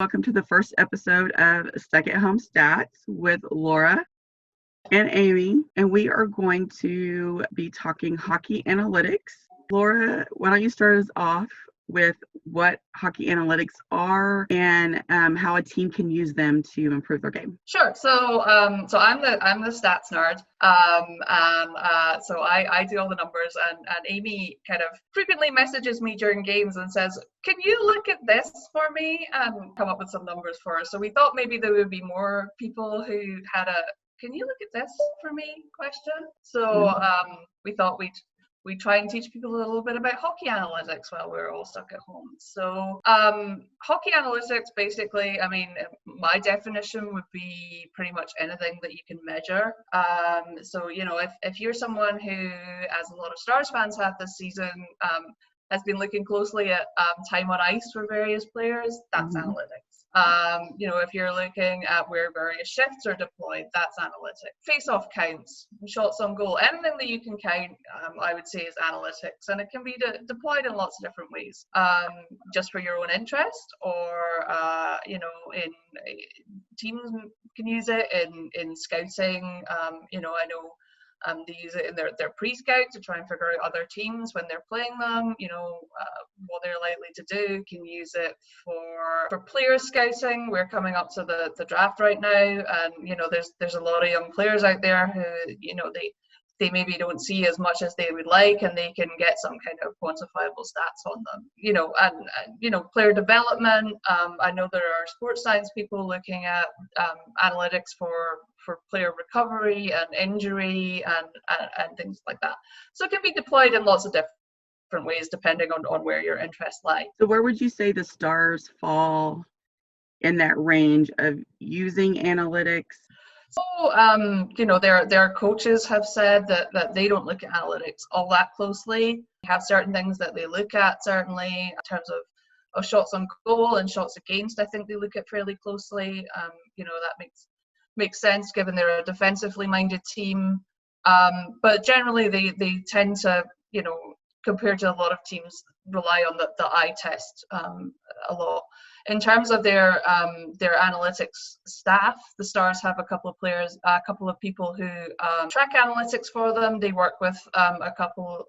Welcome to the first episode of Stuck at Home Stats with Laura and Amy, and we are going to be talking hockey analytics. Laura, why don't you start us off with what hockey analytics are and how a team can use them to improve their game? Sure. So I'm the stats nerd. So I do all the numbers, and Amy kind of frequently messages me during games and says, "Can you look at this for me and come up with some numbers for us?" So we thought maybe there would be more people who had a "Can you look at this for me?" question. So we thought we'd try and teach people a little bit about hockey analytics while we're all stuck at home. So hockey analytics, basically, I mean, my definition would be pretty much anything that you can measure. So, you know, if you're someone who, as a lot of Stars fans have this season, has been looking closely at time on ice for various players, that's analytics. You know, if you're looking at where various shifts are deployed, that's analytics. Face-off counts, shots on goal, anything that you can count, I would say is analytics, and it can be deployed in lots of different ways, just for your own interest, or you know, in teams can use it in scouting. You know, I know. They use it in their pre-scout to try and figure out other teams when they're playing them, you know, what they're likely to do. Can use it for player scouting. We're coming up to the draft right now, and you know, there's a lot of young players out there who, you know, they maybe don't see as much as they would like, and they can get some kind of quantifiable stats on them, you know, and you know, player development. I know there are sports science people looking at analytics for player recovery and injury and things like that. So it can be deployed in lots of different ways depending on where your interests lie. So where would you say the Stars fall in that range of using analytics? So, you know, their coaches have said that they don't look at analytics all that closely. They have certain things that they look at, certainly in terms of shots on goal and shots against. I think they look at fairly closely. You know, that makes sense given they're a defensively minded team. But generally, they tend to, you know, compared to a lot of teams, rely on the eye test a lot. In terms of their analytics staff, the Stars have a couple of people who track analytics for them. They work with a couple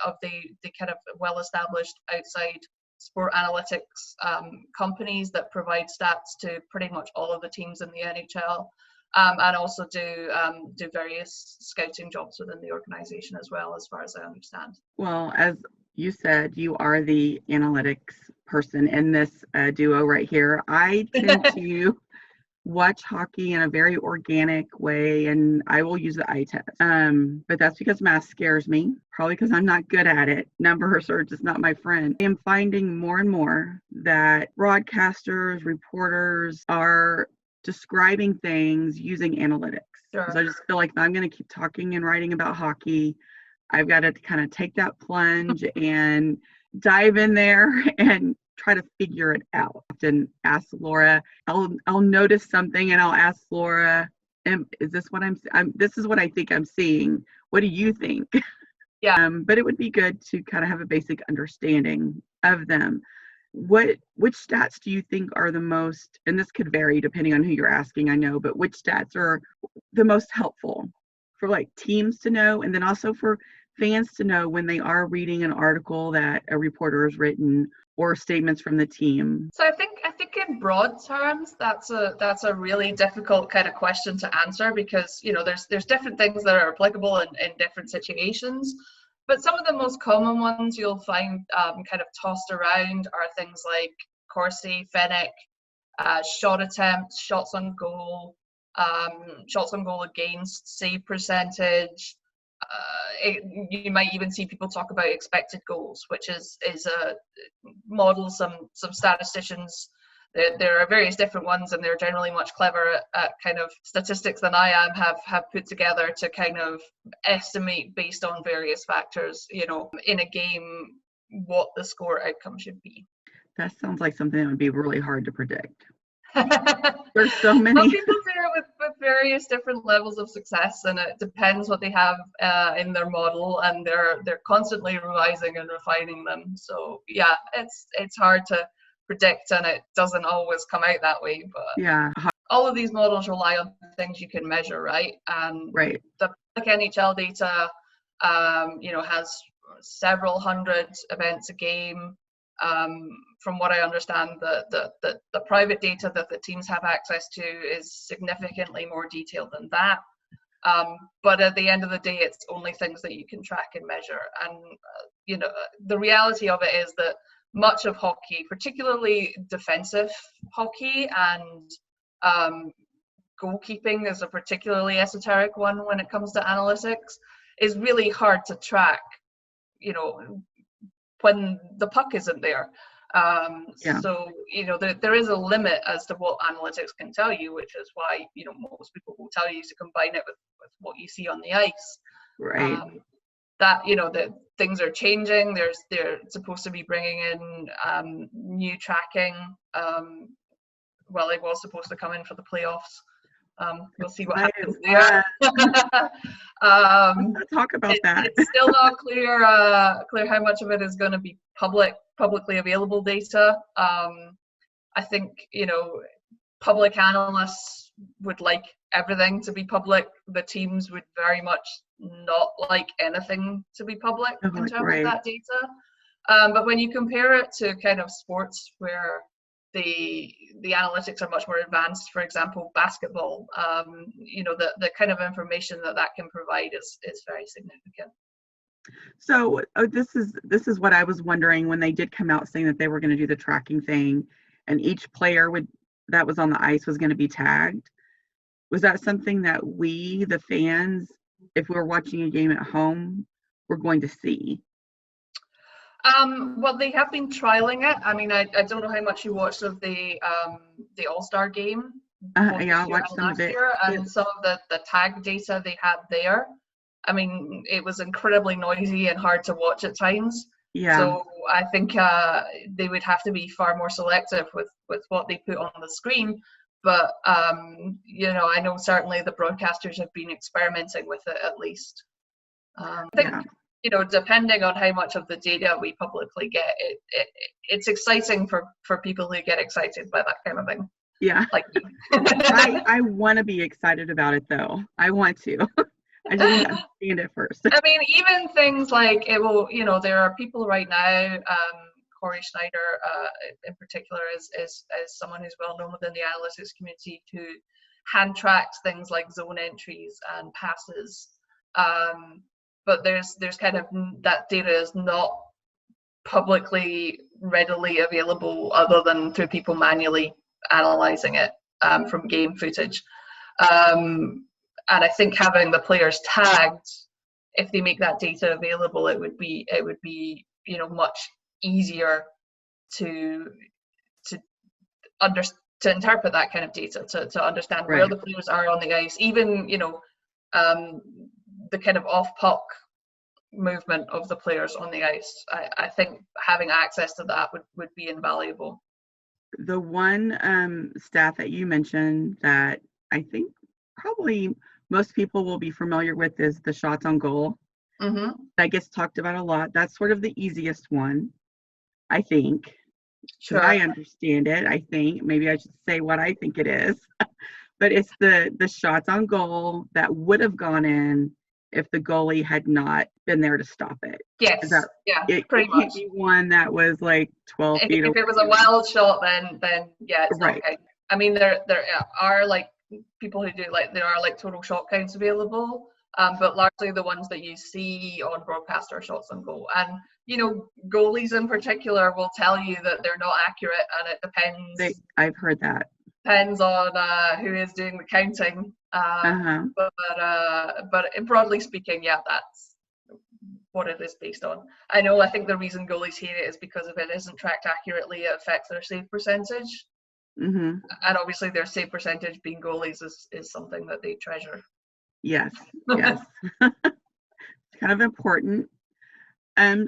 of the kind of well-established outside sport analytics companies that provide stats to pretty much all of the teams in the NHL, and also do various scouting jobs within the organization as well, as far as I understand. Well, as you said, you are the analytics person in this duo right here. I tend to watch hockey in a very organic way, and I will use the eye test. But that's because math scares me, probably because I'm not good at it. Numbers are just not my friend. I am finding more and more that broadcasters, reporters are describing things using analytics. Sure. So I just feel like if I'm going to keep talking and writing about hockey, I've got to kind of take that plunge and dive in there and try to figure it out. I often ask Laura, I'll notice something and I'll ask Laura, is this what this is what I think I'm seeing. What do you think? Yeah. But it would be good to kind of have a basic understanding of them. Which stats do you think are the most, and this could vary depending on who you're asking, I know, but which stats are the most helpful for like teams to know, and then also for fans to know when they are reading an article that a reporter has written or statements from the team? So I think in broad terms, that's a really difficult kind of question to answer, because, you know, there's different things that are applicable in different situations. But some of the most common ones you'll find kind of tossed around are things like Corsi, Fennick, shot attempts, shots on goal against, save percentage. You might even see people talk about expected goals, which is a model some statisticians. There are various different ones, and they're generally much cleverer at kind of statistics than I am, have put together to kind of estimate based on various factors, you know, in a game, what the score outcome should be. That sounds like something that would be really hard to predict. There's so many. Well, people do it with various different levels of success, and it depends what they have in their model, and they're constantly revising and refining them. So yeah, it's hard to predict, and it doesn't always come out that way. But Yeah. all of these models rely on things you can measure, right? And Right. the NHL data, has several hundred events a game. From what I understand, the private data that the teams have access to is significantly more detailed than that. But at the end of the day, it's only things that you can track and measure. And the reality of it is that much of hockey, particularly defensive hockey, and goalkeeping is a particularly esoteric one when it comes to analytics, is really hard to track, when the puck isn't there. So there is a limit as to what analytics can tell you, which is why most people will tell you to combine it with what you see on the ice. Right. That things are changing. They're supposed to be bringing in new tracking. Well, it was supposed to come in for the playoffs. We'll see what happens there. Talk about that. It's still not clear how much of it is going to be publicly available data. I think public analysts would like everything to be public. The teams would very much not like anything to be public in terms of that data. But when you compare it to kind of sports where the analytics are much more advanced, for example, basketball, the kind of information that can provide is very significant. So this is what I was wondering when they did come out saying that they were going to do the tracking thing, and each player that was on the ice was going to be tagged. Was that something that we, the fans, if we were watching a game at home, were going to see? Well, they have been trialing it. I mean, I don't know how much you watched of the All-Star game. Yeah, I watched some of it. And some of the tag data they had there. I mean, it was incredibly noisy and hard to watch at times. Yeah. So I think they would have to be far more selective with what they put on the screen. But I know certainly the broadcasters have been experimenting with it at least. I think. Depending on how much of the data we publicly get, it's exciting for people who get excited by that kind of thing. Yeah. Like I want to be excited about it though. I want to. I didn't understand it first. I mean, even things like it will, there are people right now, Corey Schneider in particular is someone who's well known within the analytics community, who hand tracks things like zone entries and passes. But there's kind of that data is not publicly readily available other than through people manually analyzing it from game footage. And I think having the players tagged, if they make that data available, it would be much easier to interpret that kind of data, to understand where the players are on the ice, even the kind of off-puck movement of the players on the ice. I think having access to that would be invaluable. The one stat that you mentioned that I think probably most people will be familiar with is the shots on goal. Mm-hmm. That gets talked about a lot. That's sort of the easiest one, I think. Sure. I understand it. I think maybe I should say what I think it is. But it's the shots on goal that would have gone in if the goalie had not been there to stop it. Yes. Pretty much. Can't be one that was like 12 feet away. If it was a wild shot, then yeah, it's not okay. I mean, there are like people who do there are like total shot counts available, but largely the ones that you see on broadcast are shots on goal. And goalies in particular will tell you that they're not accurate, and it depends. I've heard that. Depends on who is doing the counting. But broadly speaking, yeah, that's what it is based on. I think the reason goalies hate it is because if it isn't tracked accurately, it affects their save percentage. Mm-hmm. And obviously their save percentage being goalies is something that they treasure. Yes. It's kind of important.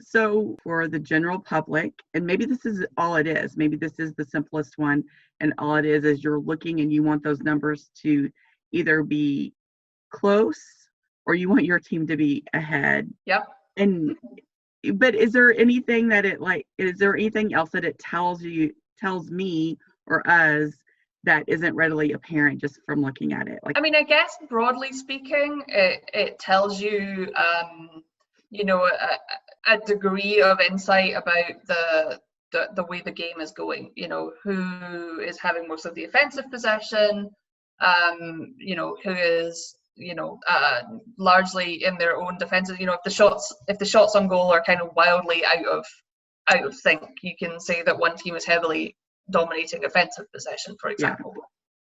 So for the general public, and maybe this is all it is, maybe this is the simplest one, and all it is you're looking and you want those numbers to either be close or you want your team to be ahead. Yep. But is there anything that is there anything else that it tells tells me or us that isn't readily apparent just from looking at it? Like, I mean, I guess broadly speaking, it tells you, you know, a degree of insight about the way the game is going. You know, who is having most of the offensive possession, you know, who is, you know, largely in their own defenses. You know, if the shots on goal are kind of wildly out of sync, you can say that one team is heavily dominating offensive possession, for example.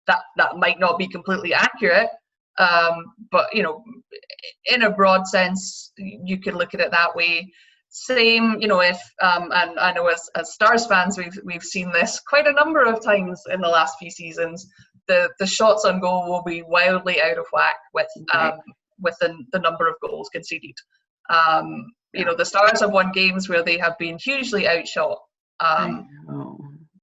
That might not be completely accurate, but you know, in a broad sense, you could look at it that way. Same, you know, if and I know as Stars fans, we've seen this quite a number of times in the last few seasons. The shots on goal will be wildly out of whack with the number of goals conceded. You know, the Stars have won games where they have been hugely outshot,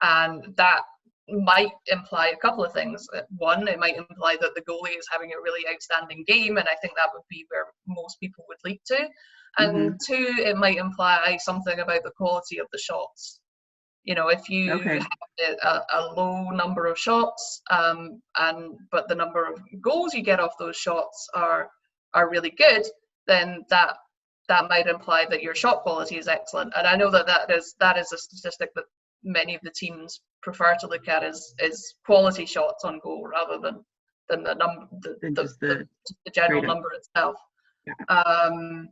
and that might imply a couple of things. One, it might imply that the goalie is having a really outstanding game, and I think that would be where most people would leap to. And two, it might imply something about the quality of the shots. You know, if you have a low number of shots, but the number of goals you get off those shots are really good, then that might imply that your shot quality is excellent. And I know that is a statistic that many of the teams prefer to look at is quality shots on goal rather than the general number itself. And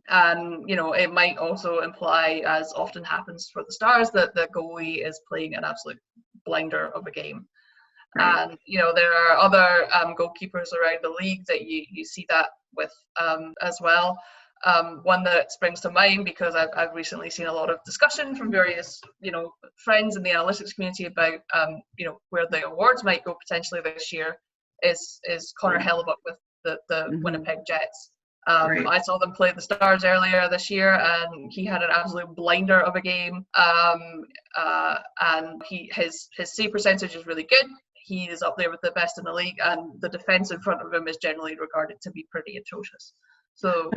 you know, it might also imply, as often happens for the Stars, that the goalie is playing an absolute blinder of a game. And you know, there are other goalkeepers around the league that you see that with as well. One that springs to mind, because I've recently seen a lot of discussion from various, you know, friends in the analytics community about you know, where the awards might go potentially this year, is Connor Hellebuck with the Winnipeg Jets. I saw them play the Stars earlier this year, and he had an absolute blinder of a game. And his save percentage is really good. He is up there with the best in the league, and the defense in front of him is generally regarded to be pretty atrocious. So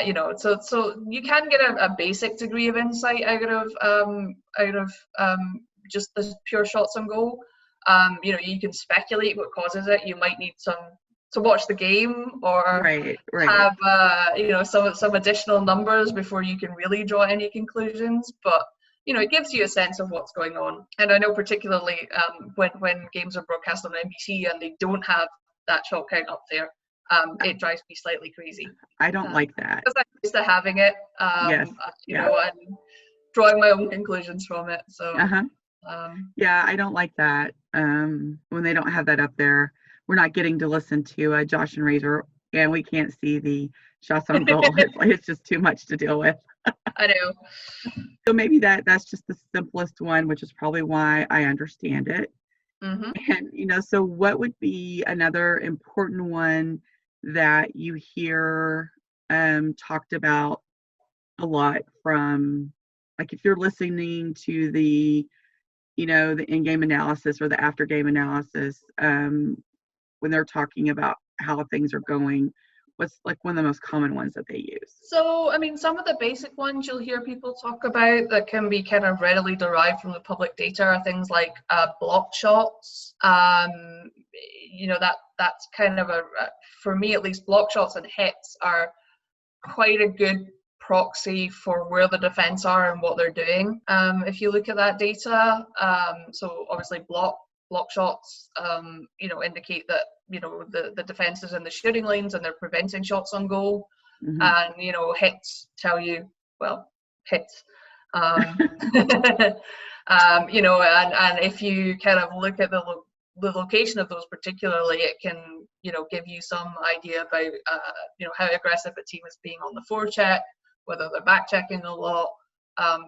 you know, so you can get a basic degree of insight out of just the pure shots on goal. You know, you can speculate what causes it. You might need to watch the game or have you know, some additional numbers before you can really draw any conclusions. But you know, it gives you a sense of what's going on. And I know particularly when games are broadcast on NBC and they don't have that shot count up there, it drives me slightly crazy. I don't like that. Because I'm used to having it, you know, and drawing my own conclusions from it. So yeah, I don't like that when they don't have that up there. We're not getting to listen to Josh and Razor, and we can't see the shots on goal. It's just too much to deal with. I know. So maybe that's just the simplest one, which is probably why I understand it. And you know, so what would be another important one that you hear talked about a lot from, like, if you're listening to the, you know, the in-game analysis or the after-game analysis, when they're talking about how things are going, what's like one of the most common ones that they use? So, I mean, some of the basic ones you'll hear people talk about that can be kind of readily derived from the public data are things like block shots. You know, that's kind of for me at least, block shots and hits are quite a good proxy for where the defense are and what they're doing. If you look at that data, so obviously block shots, you know, indicate that, you know, the defense is in the shooting lanes and they're preventing shots on goal. And, you know, hits tell you, well, hits. You know, and if you kind of look at the location of those particularly, it can, you know, give you some idea about, you know, how aggressive a team is being on the forecheck, whether they're back checking a lot.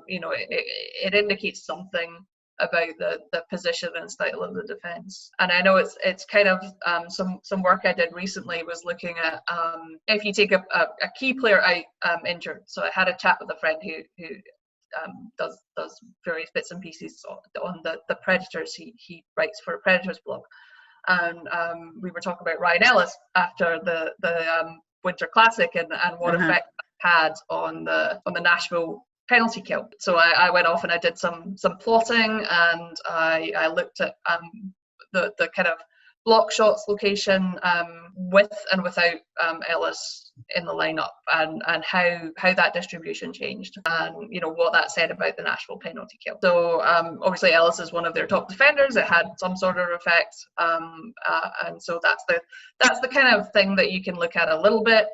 You know, it indicates something about the position and style of the defense. And I know it's kind of some work I did recently was looking at if you take a key player out injured. So I had a chat with a friend who does various bits and pieces on the Predators. He writes for a Predators blog, and we were talking about Ryan Ellis after the Winter Classic and what effect it had on the Nashville penalty kill. So I went off and I did some plotting, and I looked at the kind of block shots location with and without Ellis in the lineup, and how that distribution changed, and what that said about the Nashville penalty kill. So obviously Ellis is one of their top defenders. It had some sort of effect, and so that's the kind of thing that you can look at a little bit.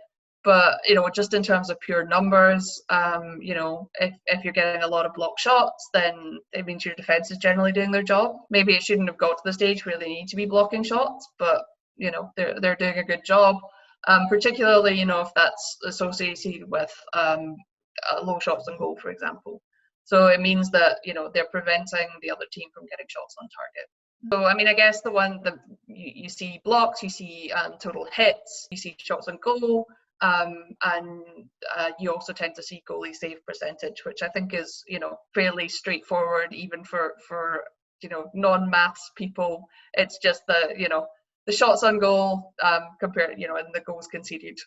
But just in terms of pure numbers, if you're getting a lot of block shots, then it means your defense is generally doing their job. Maybe it shouldn't have got to the stage where they need to be blocking shots, but they're doing a good job. Particularly, if that's associated with low shots on goal, for example. So it means that they're preventing the other team from getting shots on target. So I mean, I guess the one that you see blocks, you see total hits, you see shots on goal. And you also tend to see goalie save percentage, which I think is fairly straightforward even for non-maths people. It's just the shots on goal compared and the goals conceded.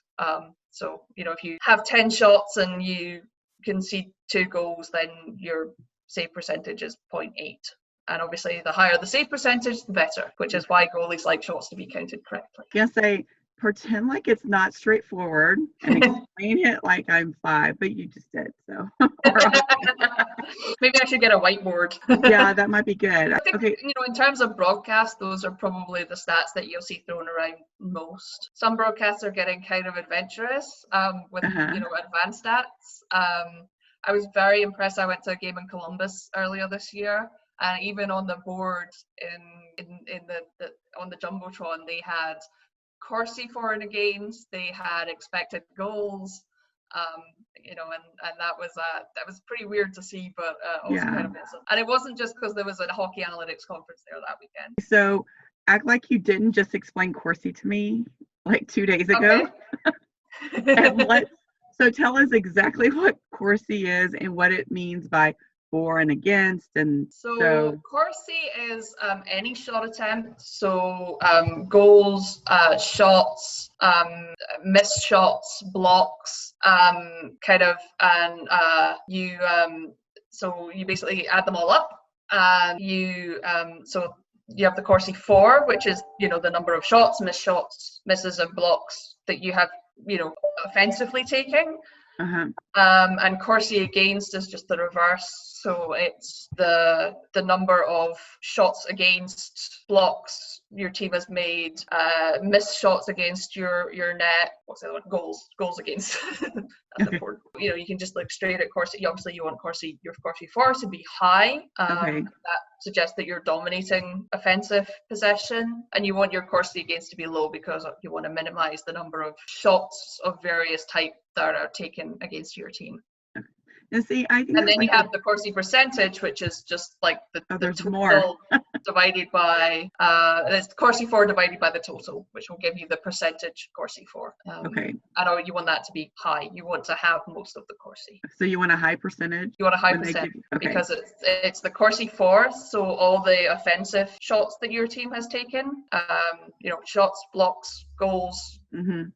So if you have 10 shots and you concede 2 goals, then your save percentage is 0.8. And obviously the higher the save percentage, the better, which is why goalies like shots to be counted correctly. Yes, pretend like it's not straightforward and explain it like I'm 5, but you just did, so. Maybe I should get a whiteboard. Yeah, that might be good. I think, okay. In terms of broadcast, those are probably the stats that you'll see thrown around most. Some broadcasts are getting kind of adventurous with advanced stats. I was very impressed. I went to a game in Columbus earlier this year, and even on the board on the jumbotron, they had Corsi for and against, they had expected goals, and that was pretty weird to see, but also kind of awesome. And it wasn't just because there was a hockey analytics conference there that weekend. So act like you didn't just explain Corsi to me like 2 days ago. Okay. So tell us exactly what Corsi is and what it means by for and against. And so Corsi is any shot attempt, so goals, shots, missed shots, blocks, so you basically add them all up, and you have the Corsi for, which is the number of shots, missed shots, misses, and blocks that you have offensively taking. And Corsi against is just the reverse. So it's the number of shots against, blocks your team has made, missed shots against your net. What's the other one? Goals against. That's important. You can just look straight at Corsi. Obviously, you want your Corsi for to be high. That suggests that you're dominating offensive possession, and you want your Corsi against to be low because you want to minimize the number of shots of various type that are taken against your team. And see, I think, and then you have the Corsi percentage, which is just like the total divided by it's Corsi for divided by the total, which will give you the percentage Corsi for. And you want that to be high. You want to have most of the Corsi. So you want a high percentage? You want a high percentage because it's the Corsi for. So all the offensive shots that your team has taken, shots, blocks, goals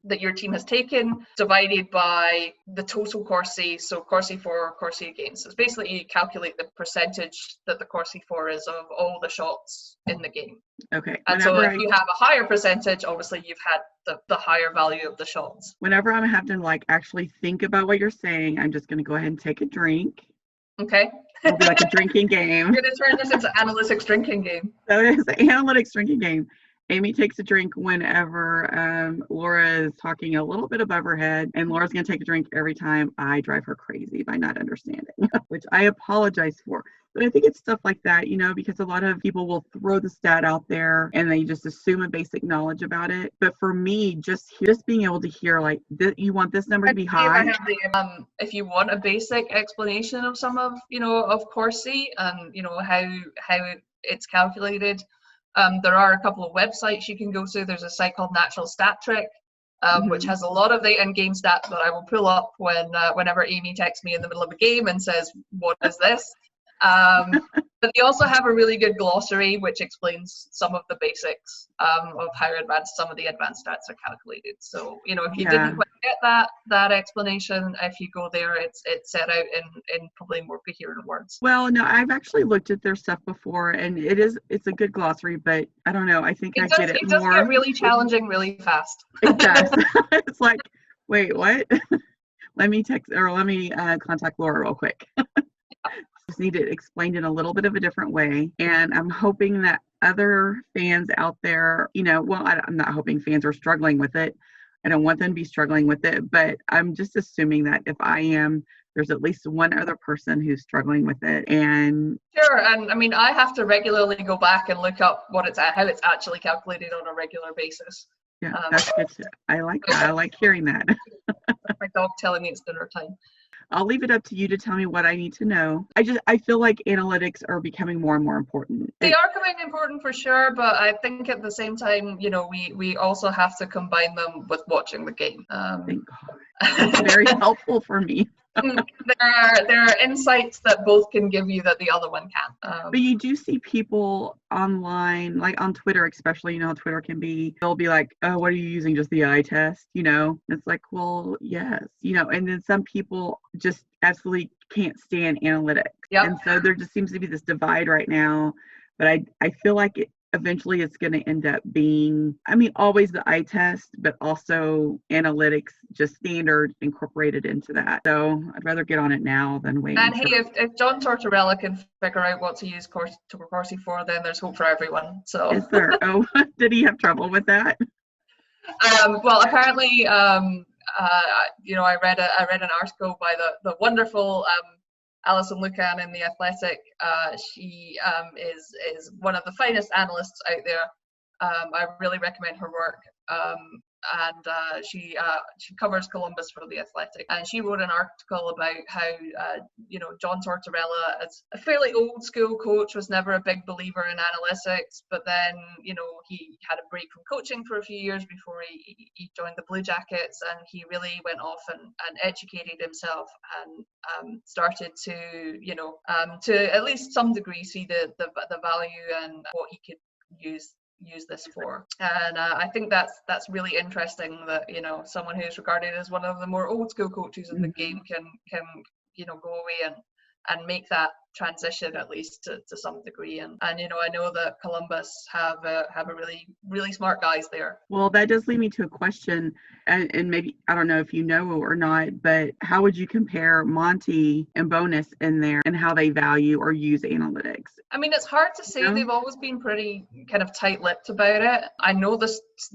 that your team has taken, divided by the total Corsi. So Corsi for, Corsi against. It's basically you calculate the percentage that the Corsi for is of all the shots in the game. Okay. And so if you have a higher percentage, obviously you've had the higher value of the shots. Whenever I'm having to actually think about what you're saying, I'm just going to go ahead and take a drink. Okay. It'll be like a drinking game. You're going to turn this into analytics drinking game. So it is an analytics drinking game. Amy takes a drink whenever Laura is talking a little bit above her head, and Laura's going to take a drink every time I drive her crazy by not understanding, which I apologize for. But I think it's stuff like that, because a lot of people will throw the stat out there and they just assume a basic knowledge about it. But for me, just being able to hear you want this number to be high. If you want a basic explanation of some of Corsi and how it's calculated. There are a couple of websites you can go to. There's a site called Natural Stat Trick, which has a lot of the in-game stats that I will pull up whenever Amy texts me in the middle of a game and says, "What is this?" But they also have a really good glossary which explains some of the basics of how advanced some of the advanced stats are calculated. So, you know, if you didn't quite get that explanation, if you go there, it's set out in probably more coherent words. Well, no, I've actually looked at their stuff before, and it's a good glossary, but I don't know. I think I get it does more. get really challenging really fast. It does. It's like, wait, what? Let me contact Laura real quick. Just need it explained in a little bit of a different way. And I'm hoping that other fans out there, you know, well, I'm not hoping fans are struggling with it. I don't want them to be struggling with it, but I'm just assuming that if I am, there's at least one other person who's struggling with it. And sure, and I mean, I have to regularly go back and look up how it's actually calculated on a regular basis. Yeah, that's good. I like that. I like hearing that. My dog telling me it's dinner time. I'll leave it up to you to tell me what I need to know. I feel like analytics are becoming more and more important. They are becoming important for sure, but I think at the same time, you know, we also have to combine them with watching the game. Thank God. It's very helpful for me. There are insights that both can give you that the other one can't. But you do see people online, like on Twitter especially, you know, Twitter can be, they'll be like, oh, what are you using, just the eye test, you know? It's like, well, yes, you know, and then some people just absolutely can't stand analytics. Yep. And so there just seems to be this divide right now, but I feel like eventually it's going to end up being, I mean, always the eye test, but also analytics, just standard incorporated into that. So I'd rather get on it now than wait. And hey, if John Tortorella can figure out what to use Corsi for, then there's hope for everyone. So is there? Oh, did he have trouble with that? Well, apparently, you know, I read an article by the wonderful Alison Lucan in The Athletic. She is one of the finest analysts out there. I really recommend her work. And she covers Columbus for The Athletic, and she wrote an article about how you know, John Tortorella, as a fairly old school coach, was never a big believer in analytics, but then, you know, he had a break from coaching for a few years before he joined the Blue Jackets, and he really went off and educated himself and started to, you know, to at least some degree see the value and what he could use this for. And I think that's really interesting that, you know, someone who's regarded as one of the more old school coaches in the game can you know, go away and make that transition at least to some degree. And you know, I know that Columbus have a really smart guys there. Well, that does lead me to a question, and maybe, I don't know if you know or not, but how would you compare Monty and Bonus in there and how they value or use analytics? I mean, it's hard to say. No? They've always been pretty kind of tight-lipped about it. I know the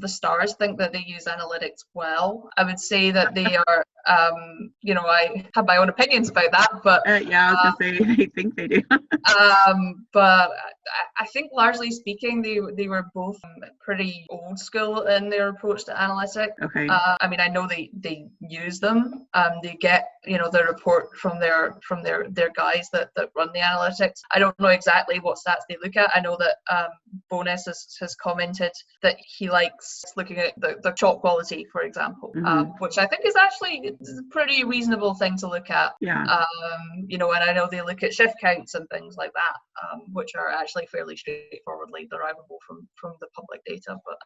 Stars think that they use analytics well. I would say that they are, you know, I have my own opinions about that, but yeah, I was gonna say they think they do. But I think largely speaking, they were both pretty old school in their approach to analytics. Okay. I mean, I know they use them. They get, you know, the report from their guys that run the analytics. I don't know exactly what stats they look at. I know that Bonus has commented that he likes looking at the shot quality, for example, which I think is actually a pretty reasonable thing to look at. Yeah. You know, and I know they look at shift counts and things like that, which are actually fairly straightforwardly derivable from the public data. But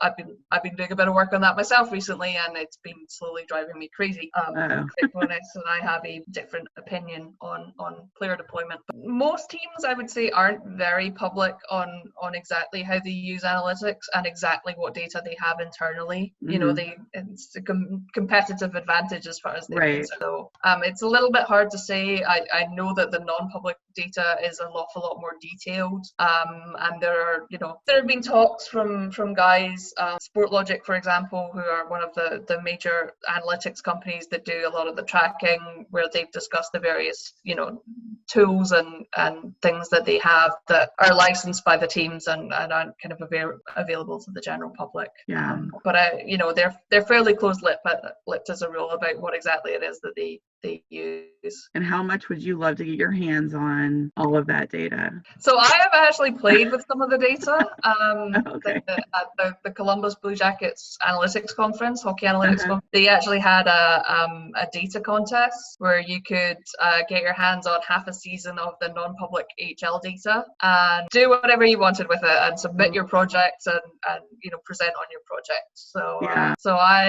I've been doing a bit of work on that myself recently, and it's been slowly driving me crazy. Bonus and I have a different opinion on player deployment. But most teams, I would say, aren't very public on exactly how they use analytics and exactly what data they have internally. You know, it's a competitive advantage as far as they're concerned. So it's a little bit hard to say. I know that the non-public data is an awful lot more detailed, and there have been talks from guys, SportLogic, for example, who are one of the major analytics companies that do a lot of the tracking, where they've discussed the various, you know, tools and things that they have that are licensed by the teams and aren't kind of available to the general public. Yeah. But you know, they're fairly close-lipped as a rule about what exactly it is that they use. And how much would you love to get your hands on on all of that data? So I have actually played with some of the data. Okay. At the Columbus Blue Jackets Analytics Conference, Hockey Analytics Uh-huh. Conference, they actually had a data contest where you could get your hands on half a season of the non-public HL data and do whatever you wanted with it and submit your project and present on your project. So Yeah. so I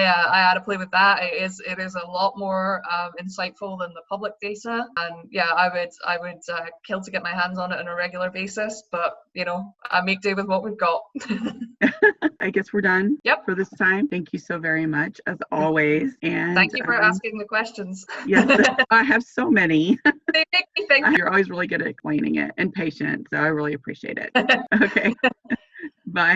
had to play with that. It is a lot more insightful than the public data, and yeah, I would kill to get my hands on it on a regular basis, but I make do with what we've got. I guess we're done Yep. for this time. Thank you so very much, as always. And Thank you for asking the questions. yes, I have so many. They make me think. You're always really good at explaining it and patient, so I really appreciate it. Okay.